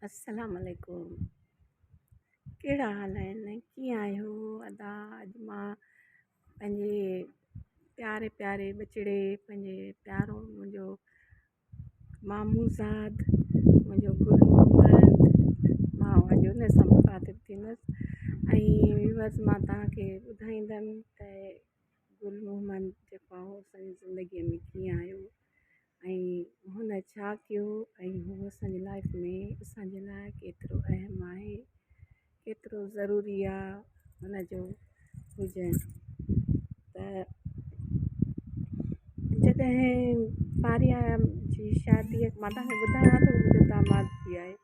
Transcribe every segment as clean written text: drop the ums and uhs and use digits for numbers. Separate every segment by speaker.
Speaker 1: अस्सलाम वालेकुम। कहिड़ा हाल आहिनि? कीअं आहियो? अदा अॼु मां पंहिंजे प्यारे प्यारे बचिड़े पंहिंजे प्यारो मुंहिंजो मामूज़ाद मुंहिंजो गुल मोहम्मद मां अॼु उन सां मुखातिबु थींदसि ऐं व्यूअर्स मां तव्हांखे ॿुधाईंदमि त गुल मोहम्मद जेको आहे असांजी ज़िंदगीअ में कीअं आयो ऐं हुन छा कयो ऐं हू असांजी लाइफ में असांजे लाइ केतिरो अहम आहे, केतिरो ज़रूरी आहे हुनजो हुजणु। त जॾहिं फारिया जी शादी मां तव्हांखे ॿुधायां थो, मुंहिंजो दामाद बि आहे।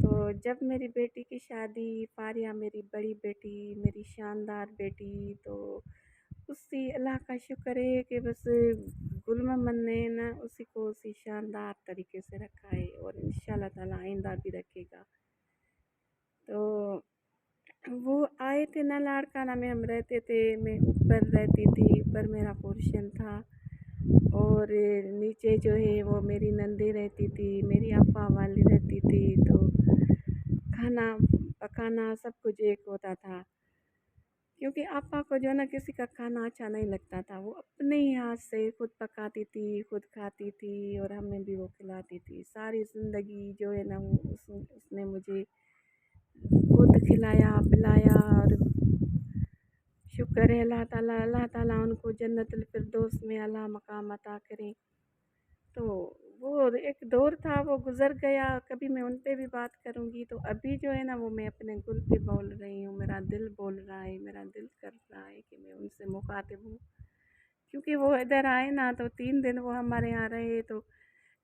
Speaker 1: तो जब मेरी बेटी की शादी, फारिया मेरी बड़ी बेटी, मेरी शानदार बेटी, तो उसी अल्लाह का शुक्र है कि बस गुल मोहम्मद ने ना उसी को उसी शानदार तरीके से रखा है और इंशाल्लाह ताला आइंदा भी रखेगा। तो वो आए थे ना लाड़काना में, हम रहते थे, मैं ऊपर रहती थी, ऊपर मेरा पोर्शन था और नीचे जो है वो मेरी नंदी रहती थी, मेरी अप्पा वाली रहती थी। तो खाना पकाना सब कुछ एक होता था, क्योंकि आपा को जो है ना किसी का खाना अच्छा नहीं लगता था। वो अपने ही हाथ से खुद पकाती थी, खुद खाती थी और हमें भी वो खिलाती थी। सारी ज़िंदगी जो है ना वो उसने मुझे खुद खिलाया पिलाया और शुक्र है अल्लाह ताला उनको जन्नतुल फिरदौस में अला मकाम अता करें। तो वो एक दौर था, वो गुज़र गया। कभी मैं उन पे भी बात करूँगी। तो अभी जो है ना वो मैं अपने गुल पे बोल रही हूँ, मेरा दिल बोल रहा है, मेरा दिल कर रहा है कि मैं उनसे मुखातिब हूँ, क्योंकि वो इधर आए ना तो 3 दिन वो हमारे यहाँ रहे। तो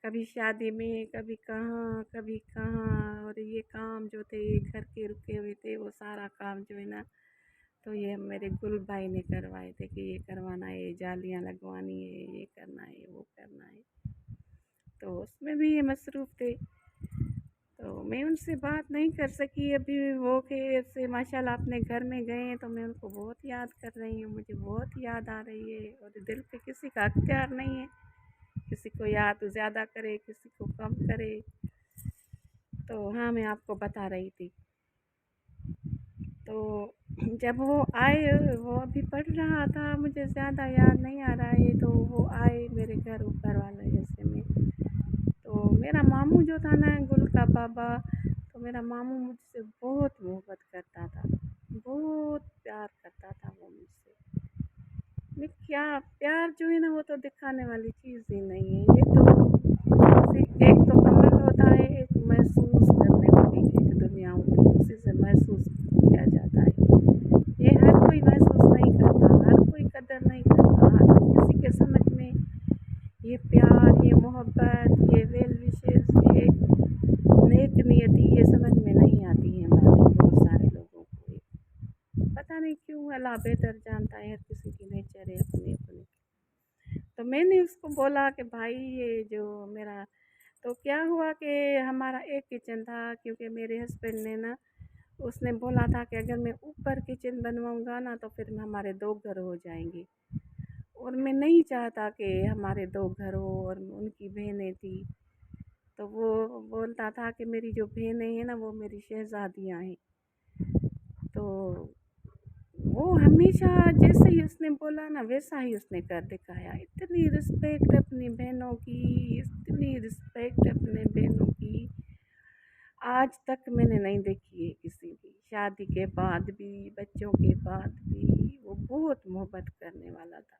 Speaker 1: कभी शादी में, कभी कहाँ और ये काम जो थे घर के रुके हुए थे, वो सारा काम जो है ना तो ये मेरे गुल भाई ने करवाए थे कि ये करवाना है, ये जालियाँ लगवानी है, ये करना है, वो करना है। तो उसमें भी ये मसरूफ़ थे, तो मैं उनसे बात नहीं कर सकी अभी। वो कि ऐसे माशाल्लाह अपने घर में गए हैं, तो मैं उनको बहुत याद कर रही हूँ, मुझे बहुत याद आ रही है। और दिल पे किसी का अख्तियार नहीं है, किसी को याद ज़्यादा करे, किसी को कम करे। तो हाँ, मैं आपको बता रही थी। तो जब वो आए, वो अभी पढ़ रहा था, मुझे ज़्यादा याद नहीं आ रहा है। तो वो आए मेरे घर ऊपर वाले हिस्से में। तो मेरा मामू जो था ना, गुल का बाबा, तो मेरा मामू मुझसे बहुत मोहब्बत करता था, बहुत प्यार करता था वो मुझसे। मैं क्या प्यार जो है ना वो तो दिखाने वाली चीज़ ही नहीं है। ये तो एक तो अमल होता है, एक महसूस करने वाली एक दुनिया होती है, उसी से महसूस किया जाता है। ये हर कोई महसूस नहीं करता, हर कोई कदर नहीं करता, हर किसी के समझ में ये प्यार, ये मोहब्बत, ये वेल विशेस, ये नेक नियति ये समझ में नहीं आती है बातें बहुत सारे लोगों को। पता नहीं क्यों, अल्लाह बेहतर जानता है, हर किसी की नेचर है अपनी अपनी। तो मैंने उसको बोला कि भाई ये जो मेरा, तो क्या हुआ कि हमारा एक किचन था, क्योंकि मेरे हस्बैंड ने ना उसने बोला था कि अगर मैं ऊपर किचन बनवाऊँगा ना तो फिर हमारे 2 घर हो जाएंगे, और मैं नहीं चाहता कि हमारे 2 घर हो। और उनकी बहनें थी, तो वो बोलता था कि मेरी जो बहनें हैं ना वो मेरी शहज़ादियाँ हैं। तो वो हमेशा जैसे ही उसने बोला ना वैसा ही उसने कर दिखाया। इतनी रिस्पेक्ट अपनी बहनों की, इतनी रिस्पेक्ट अपने बहनों की आज तक मैंने नहीं देखी है किसी की। शादी के बाद भी, बच्चों के बाद भी वो बहुत मोहब्बत करने वाला था।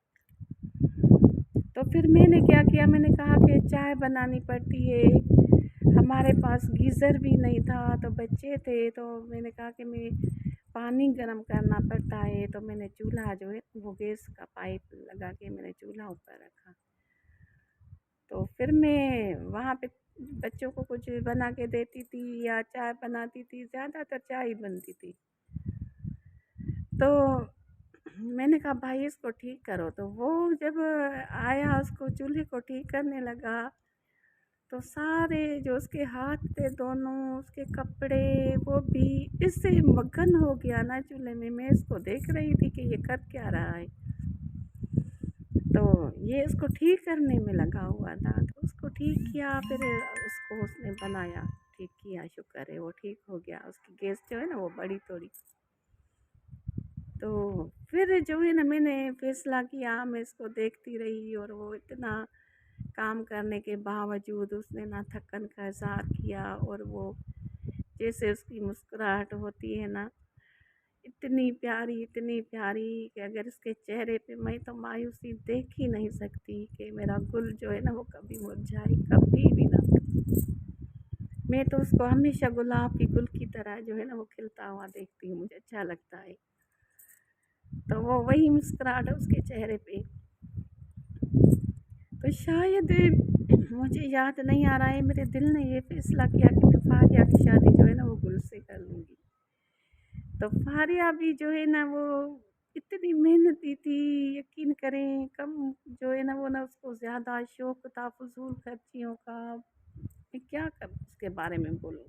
Speaker 1: तो फिर मैंने क्या किया, मैंने कहा कि चाय बनानी पड़ती है, हमारे पास गीज़र भी नहीं था, तो बच्चे थे, तो मैंने कहा कि मैं पानी गर्म करना पड़ता है। तो मैंने चूल्हा जो है वो गैस का पाइप लगा के मैंने चूल्हा ऊपर रखा। तो फिर मैं वहाँ पे बच्चों को कुछ बना के देती थी या चाय बनाती थी, ज़्यादातर चाय ही बनती थी। तो मैंने कहा भाई इसको ठीक करो। तो वो जब आया, उसको चूल्हे को ठीक करने लगा, तो सारे जो उसके हाथ थे दोनों, उसके कपड़े, वो भी इससे मगन हो गया ना चूल्हे में। मैं इसको देख रही थी कि ये कर क्या रहा है। तो ये इसको ठीक करने में लगा हुआ था, तो उसको ठीक किया, फिर उसको उसने बनाया। ठीक किया, शुक्र है वो ठीक हो गया, उसकी गैस जो है ना वो बढ़ी थोड़ी। तो फिर जो है ना मैंने फैसला किया, मैं इसको देखती रही और वो इतना काम करने के बावजूद उसने ना थकन का इज़हार किया, और वो जैसे उसकी मुस्कुराहट होती है ना, इतनी प्यारी कि अगर इसके चेहरे पे मैं तो मायूसी देख ही नहीं सकती कि मेरा गुल जो है ना वो कभी मुरझाए, कभी भी ना। मैं तो उसको हमेशा गुलाब की गुल की तरह जो है ना वो खिलता हुआ देखती हूँ, मुझे अच्छा लगता है। तो वो वही मुस्कुराहट है उसके चेहरे पे। तो शायद मुझे याद नहीं आ रहा है, मेरे दिल ने ये फैसला किया कि मैं फारिया की शादी जो है ना वो गुल से कर लूँगी। तो फारिया भी जो है ना वो इतनी मेहनती थी, यकीन करें, कम जो है ना वो ना उसको ज़्यादा शौक था फजूल खर्चियों का। मैं क्या कर उसके बारे में बोलूँ,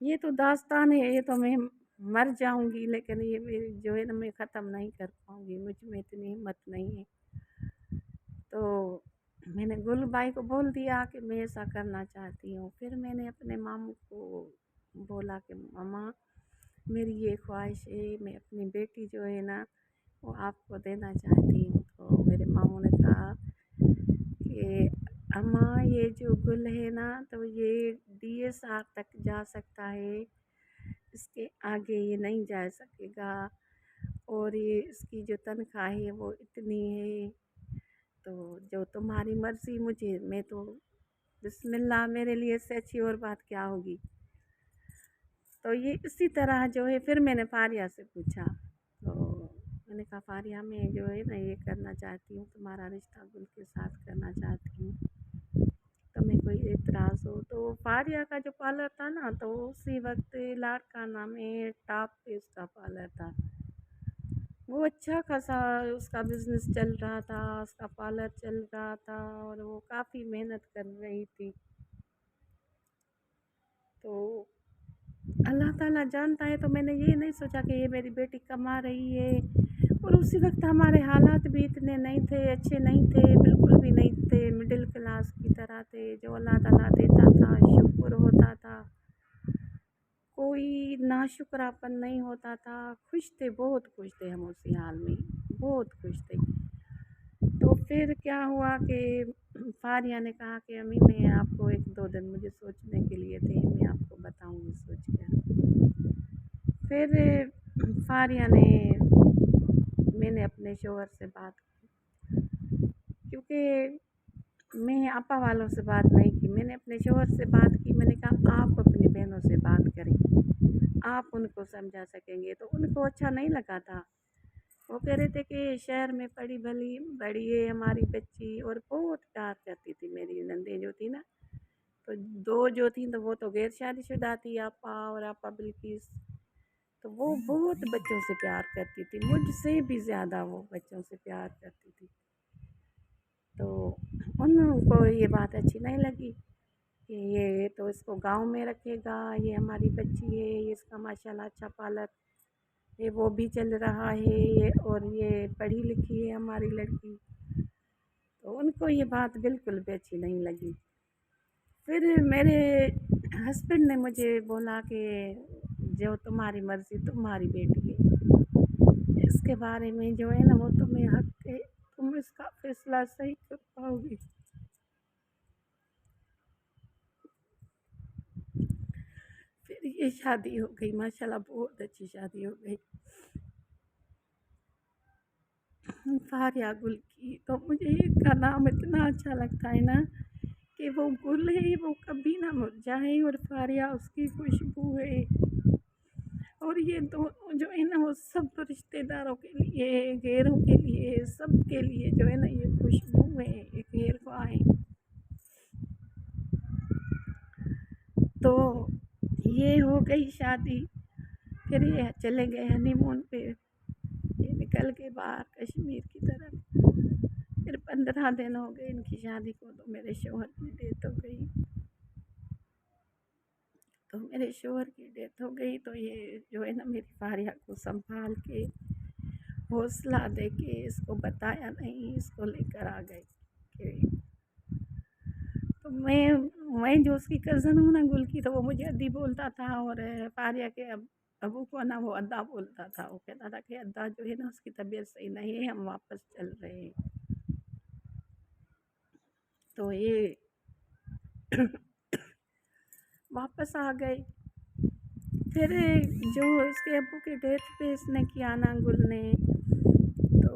Speaker 1: ये तो दास्तान है, ये तो मैं मर जाऊंगी, लेकिन ये मेरी जो है ना मैं ख़त्म नहीं कर पाऊंगी, मुझ में इतनी हिम्मत नहीं है। तो मैंने गुल भाई को बोल दिया कि मैं ऐसा करना चाहती हूँ। फिर मैंने अपने मामू को बोला कि मामा, मेरी ये ख्वाहिश है, मैं अपनी बेटी जो है ना वो आपको देना चाहती हूँ। तो मेरे मामू ने कहा कि अम्मा, ये जो गुल है ना तो ये DSR तक जा सकता है, इसके आगे ये नहीं जा सकेगा, और ये इसकी जो तनख्वाह है वो इतनी है, तो जो तुम्हारी मर्ज़ी। मुझे मैं तो बिस्मिल्लाह, मेरे लिए इससे अच्छी और बात क्या होगी। तो ये इसी तरह जो है फिर मैंने फारिया से पूछा, तो मैंने कहा फारिया, मैं जो है ना ये करना चाहती हूँ, तुम्हारा रिश्ता गुल के साथ करना चाहती हूँ, तुम्हें कोई एतराज़ हो। तो फारिया का जो पार्लर था ना, तो उसी वक्त लाड़का नाम है टॉप पे उसका पार्लर था। वो अच्छा खासा उसका बिजनेस चल रहा था, उसका पार्लर चल रहा था, और वो काफ़ी मेहनत कर रही थी। तो अल्लाह ताला जानता है, तो मैंने ये नहीं सोचा कि ये मेरी बेटी कमा रही है। और उसी वक्त हमारे हालात भी इतने नहीं थे, अच्छे नहीं थे, बिल्कुल भी नहीं थे, मिडिल क्लास की तरह थे। जो अल्लाह ताला देता था शुक्र होता था, कोई नाशुक्रापन नहीं होता था। खुश थे, बहुत खुश थे हम उसी हाल में, बहुत खुश थे। तो फिर क्या हुआ कि फारिया ने कहा कि अम्मी, मैं आपको 1-2 दिन मुझे सोचने के लिए थे, मैं आपको बताऊंगी सोच कर। फिर फारिया ने, मैंने अपने शोहर से बात की, क्योंकि मैं आपा वालों से बात नहीं की, मैंने अपने शोहर से बात की। मैंने कहा आप अपनी बहनों से बात करें, आप उनको समझा सकेंगे। तो उनको अच्छा नहीं लगा था। वो कह रहे थे कि शहर में पड़ी भली बड़ी है हमारी बच्ची, और बहुत प्यार करती थी मेरी नंदे जो थी ना। तो 2 जो थी तो वो तो गैर शादीशुदा थी, आपा और आपा बिल्किस। तो वो बहुत बच्चों से प्यार करती थी, मुझसे भी ज़्यादा वो बच्चों से प्यार करती थी। तो उनको ये बात अच्छी नहीं लगी कि ये तो इसको गांव में रखेगा, ये हमारी बच्ची है, ये इसका माशाल्लाह अच्छा पार्लर ये वो भी चल रहा है, ये और ये पढ़ी लिखी है हमारी लड़की। तो उनको ये बात बिल्कुल भी अच्छी नहीं लगी। फिर मेरे हस्बैंड ने मुझे बोला कि जो तुम्हारी मर्ज़ी, तुम्हारी बेटी है, इसके बारे में जो है ना वो तुम्हें हक है, तुम इसका फैसला सही कर पाओगी। फिर ये शादी हो गई, माशाल्लाह बहुत अच्छी शादी हो गई फारिया गुल की। तो मुझे इसका नाम इतना अच्छा लगता है ना कि वो गुल है, वो कभी ना मुरझाए, और फारिया उसकी खुशबू है। और ये दोनों जो है ना वो सब रिश्तेदारों के लिए, गैरों के लिए, सबके लिए जो है ना ये खुशबू है, एक हेरफा है। तो ये हो गई शादी। फिर ये चले गए हनीमून पे, ये निकल के बाहर कश्मीर की तरफ। फिर 15 दिन हो गए इनकी शादी को, तो मेरे शोहर की डेथ हो गई। तो मेरे शोहर की डेथ हो गई, तो ये जो है ना मेरी फारिया को संभाल के, हौसला दे के, इसको बताया नहीं, इसको लेकर आ गए कि। तो मैं जो उसकी कज़न हूँ ना गुल की, तो वो मुझे अद्दी बोलता था, और फारिया के अबू को ना वो अद्दा बोलता था। वो कहता था कि अद्दा जो है ना उसकी तबीयत सही नहीं है, हम वापस चल रहे हैं। तो ये वापस आ गए। फिर जो उसके अब्बू के डेथ पे इसने किया ना गुल ने, तो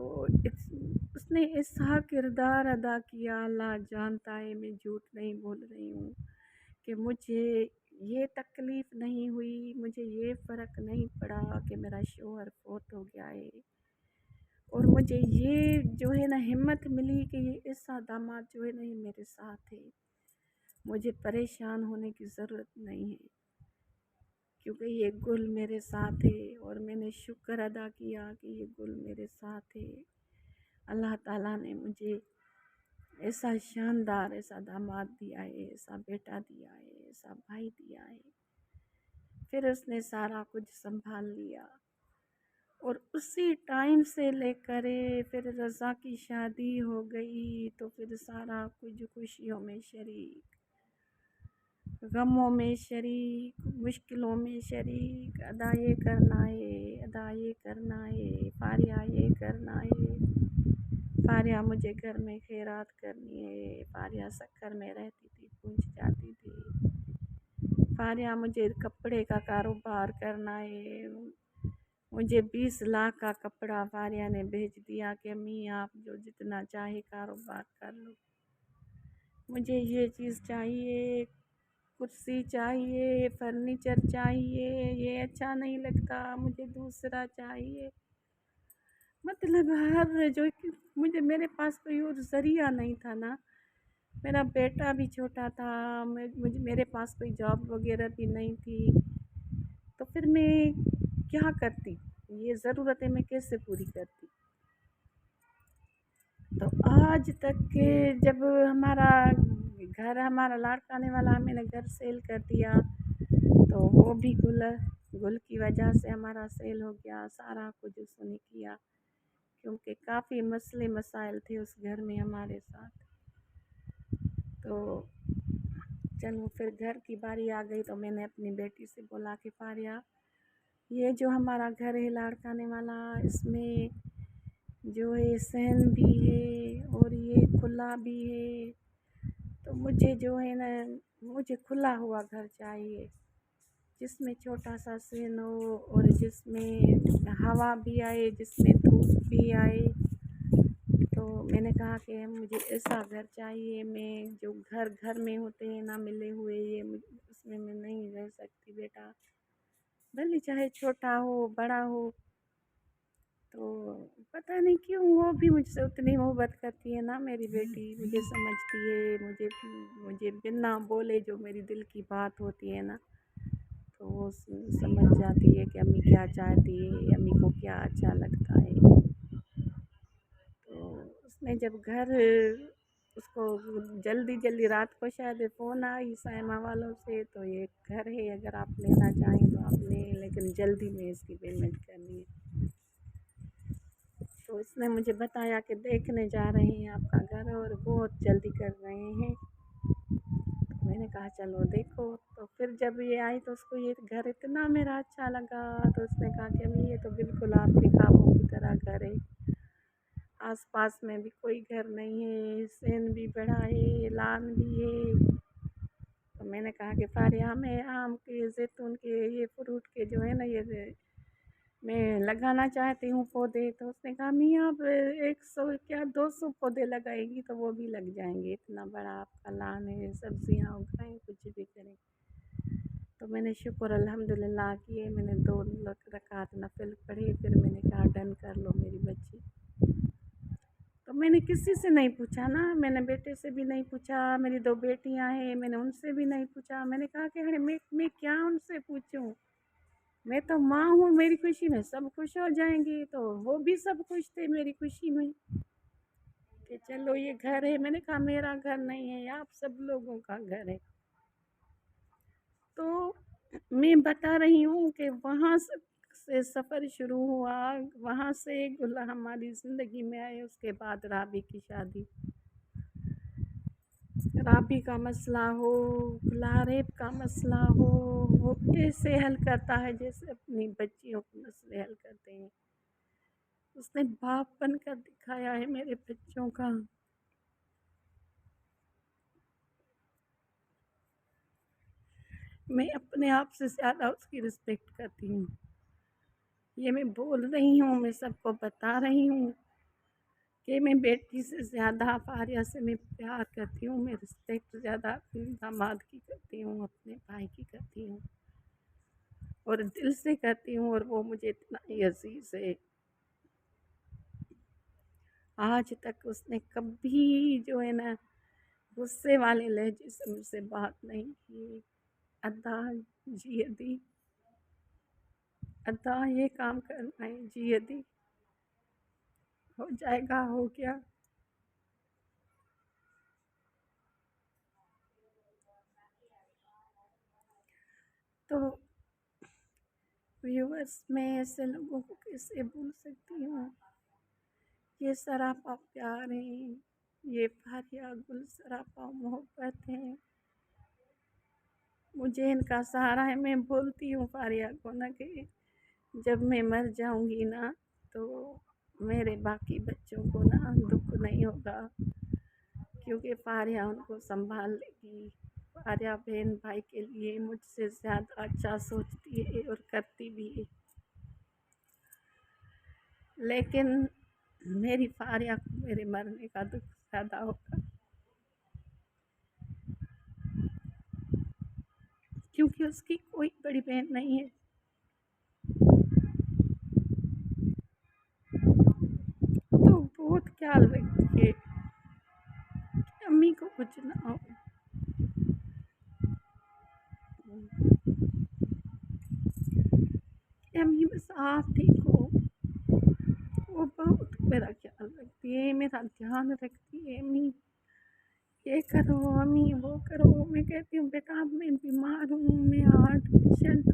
Speaker 1: उसने ऐसा किरदार अदा किया, अल्लाह जानता है, मैं झूठ नहीं बोल रही हूँ, कि मुझे ये तकलीफ़ नहीं हुई, मुझे ये फ़र्क नहीं पड़ा कि मेरा शौहर फौत हो गया है, और मुझे ये जो है ना हिम्मत मिली कि ये ऐसा दामाद जो है ना ये मेरे साथ है, मुझे परेशान होने की ज़रूरत नहीं है, क्योंकि ये गुल मेरे साथ है। और मैंने शुक्र अदा किया कि ये गुल मेरे साथ है। अल्लाह ताला ने मुझे ऐसा शानदार ऐसा दामाद दिया है, ऐसा बेटा दिया है, ऐसा भाई दिया है। फिर उसने सारा कुछ संभाल लिया, और उसी टाइम से लेकर फिर रज़ा की शादी हो गई, तो फिर सारा कुछ खुशियों में शरीक, गमों में शरीक, मुश्किलों में शरीक। अदा ये करना है, अदा ये करना है, फारिया ये करना है, फारिया मुझे घर में खैरात करनी है, फारिया सक्कर में रहती थी, पूछ जाती थी, फारिया मुझे कपड़े का कारोबार करना है। मुझे 20 लाख का कपड़ा फारिया ने भेज दिया कि अम्मी आप जो जितना चाहे कारोबार कर लो, मुझे ये चीज़ चाहिए, कुर्सी चाहिए, फर्नीचर चाहिए, ये अच्छा नहीं लगता, मुझे दूसरा चाहिए। मतलब हर जो कि मुझे, मेरे पास कोई और ज़रिया नहीं था ना, मेरा बेटा भी छोटा था, मुझे मेरे पास कोई जॉब वगैरह भी नहीं थी, तो फिर मैं क्या करती, ये ज़रूरतें मैं कैसे पूरी करती। तो आज तक के जब हमारा लाड़का आने वाला, मैंने घर सेल कर दिया, तो वो भी गुल की वजह से हमारा सेल हो गया, सारा कुछ उसने किया, क्योंकि काफ़ी मसले मसाइल थे उस घर में हमारे साथ। तो चलो फिर घर की बारी आ गई, तो मैंने अपनी बेटी से बोला कि फारिया, ये जो हमारा घर है लाड़काने वाला, इसमें जो है सहन भी है और ये खुला भी है, तो मुझे जो है ना, मुझे खुला हुआ घर चाहिए, जिसमें छोटा सा सहन हो और जिसमें हवा भी आए, जिसमें धूप भी आए। तो मैंने कहा कि मुझे ऐसा घर चाहिए, मैं जो घर घर में होते हैं ना मिले हुए, ये उसमें मैं नहीं रह सकती बेटा, भले चाहे छोटा हो बड़ा हो। तो पता नहीं क्यों वो भी मुझसे उतनी मोहब्बत करती है ना, मेरी बेटी मुझे समझती है, मुझे मुझे बिना बोले जो मेरी दिल की बात होती है ना, तो वो समझ जाती है कि अम्मी क्या चाहती है, अम्मी को क्या अच्छा लगता है। तो उसने जब घर, उसको जल्दी जल्दी रात को शायद फ़ोन आई साइमा वालों से, तो ये घर है, अगर आप लेना चाहें तो आप लें, लेकिन जल्दी में इसकी पेमेंट करनी है। तो उसने मुझे बताया कि देखने जा रहे हैं आपका घर और बहुत जल्दी कर रहे हैं। तो मैंने कहा चलो देखो। तो फिर जब ये आई तो उसको ये घर इतना मेरा अच्छा लगा, तो उसने कहा कि अम्मी ये तो बिल्कुल आपके ख्वाबों की तरह घर है, आस-पास में भी कोई घर नहीं है, सेन भी बड़ा है, लान भी है। तो मैंने कहा कि फारिया में आम के, ज़ैतून के, ये फ्रूट के जो है ना, ये मैं लगाना चाहती हूँ पौधे। तो उसने कहा अम्मी आप 100 क्या 200 पौधे लगाएगी तो वो भी लग जाएंगे, इतना बड़ा आपका लान है, सब्जियाँ उगाएं, कुछ भी करें। तो मैंने शुक्र अल्हम्दुलिल्लाह किए, मैंने 2 रकात नफिल पढ़े, फिर मैंने कहा डन कर लो मेरी बच्ची। तो मैंने किसी से नहीं पूछा ना, मैंने बेटे से भी नहीं पूछा, मेरी 2 बेटियां हैं, मैंने उनसे भी नहीं पूछा। मैंने कहा कि अरे मैं क्या उनसे पूछूं, मैं तो माँ हूँ, मेरी खुशी में सब खुश हो जाएंगी। तो वो भी सब खुश थे मेरी खुशी में कि चलो ये घर है। मैंने कहा मेरा घर नहीं है, आप सब लोगों का घर है। तो मैं बता रही हूँ कि वहाँ से सफ़र शुरू हुआ, वहाँ से गुल हमारी ज़िंदगी में आए, उसके बाद राबी की शादी। शराबी का मसला हो, लारेब का मसला हो, वो ऐसे हल करता है जैसे अपनी बच्चियों के मसले हल करते हैं। उसने बाप बनकर दिखाया है मेरे बच्चों का। मैं अपने आप से ज़्यादा उसकी रिस्पेक्ट करती हूँ। ये मैं बोल रही हूँ, मैं सबको बता रही हूँ कि मैं बेटी से ज़्यादा फारिया से मैं प्यार करती हूँ। मैं रिस्पेक्ट ज़्यादा अपने दामाद की करती हूँ, अपने भाई की करती हूँ और दिल से करती हूँ, और वो मुझे इतना ही अज़ीज़ है। आज तक उसने कभी जो है ना गुस्से वाले लहजे से मुझसे बात नहीं की। अदा जी अदी, अदा ये काम करना है जी अदी, हो जाएगा, हो गया। तो व्यूअर्स, मैं ऐसे लोगों को कैसे भूल सकती हूँ। ये सरापा प्यार है, ये फारिया गुल सरापा मोहब्बत है। मुझे इनका सहारा है। मैं बोलती हूँ फारिया को ना कि जब मैं मर जाऊंगी ना तो मेरे बाकी बच्चों को ना दुख नहीं होगा, क्योंकि फारिया उनको संभाल लेगी। फारिया बहन भाई के लिए मुझसे ज़्यादा अच्छा सोचती है और करती भी है। लेकिन मेरी फारिया को मेरे मरने का दुख ज़्यादा होगा, क्योंकि उसकी कोई बड़ी बहन नहीं है। तो बहुत ख्याल रखती है कि अम्मी को कुछ ना हो। कि अम्मी बस आप ठीक हो। वो बहुत मेरा ख्याल रखती है, मेरा ध्यान रखती है। अम्मी ये करो, अम्मी वो करो। मैं कहती हूँ बेटा अब मैं बीमार हूँ, मैं हार्ट पेशेंट।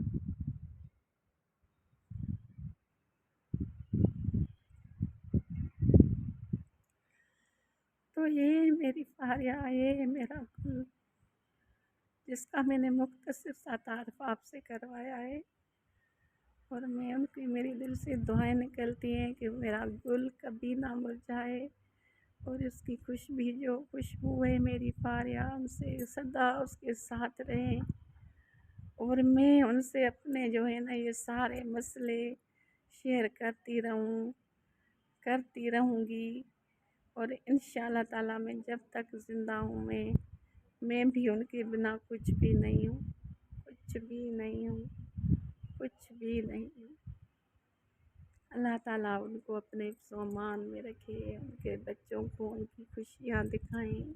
Speaker 1: तो ये मेरी फारिया, ये है मेरा गुल, जिसका मैंने मुख्तसर सा तारफ़ आपसे करवाया है। और मैं उनकी मेरी दिल से दुआएं निकलती हैं कि मेरा गुल कभी ना मुरझाए, और उसकी खुशबू जो खुशबू है मेरी फारिया उनसे सदा उसके साथ रहें। और मैं उनसे अपने जो है ना ये सारे मसले शेयर करती रहूँगी। और इंशाल्लाह ताला मैं जब तक ज़िंदा हूँ मैं भी उनके बिना कुछ भी नहीं हूँ, कुछ भी नहीं हूँ, कुछ भी नहीं हूँ। अल्लाह ताला उनको अपने सामान में रखे, उनके बच्चों को उनकी खुशियाँ दिखाएं।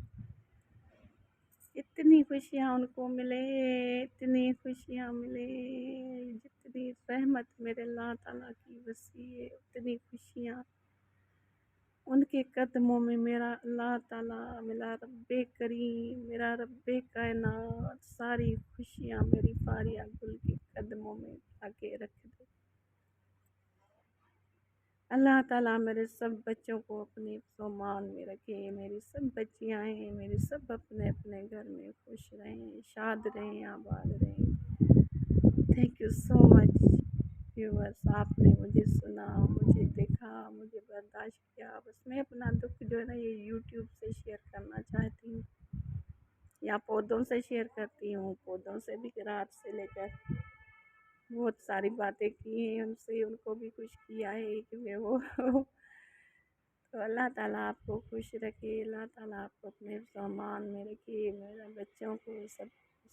Speaker 1: इतनी खुशियाँ उनको मिले, इतनी खुशियाँ मिले, जितनी रहमत मेरे अल्लाह ताला की वसी है उतनी खुशियाँ उनके कदमों में। मेरा अल्लाह ताला, मेरा रब्बे करीम, मेरा रब्बे कायनात सारी खुशियाँ मेरी फारिया गुल के कदमों में आके रख दे। अल्लाह ताला मेरे सब बच्चों को अपने सामान में रखे। मेरी सब बच्चियाँ हैं, मेरी सब अपने अपने घर में खुश रहें, शाद रहें, आबाद रहें। Thank you so much viewers, आपने मुझे सुना, मुझे देखा, मुझे बर्दाश्त किया। बस मैं अपना दुख जो है ना ये यूट्यूब से शेयर करना चाहती हूँ, या पौधों से शेयर करती हूँ। पौधों से भी रात से लेकर बहुत सारी बातें की हैं उनसे, उनको भी खुश किया है कि मैं वो तो अल्लाह ताला आपको खुश रखे, अल्लाह ताला आपको अपने सामान में रखे, मेरे बच्चों को सब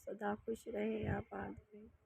Speaker 1: सदा खुश रहे, आबाद रहे।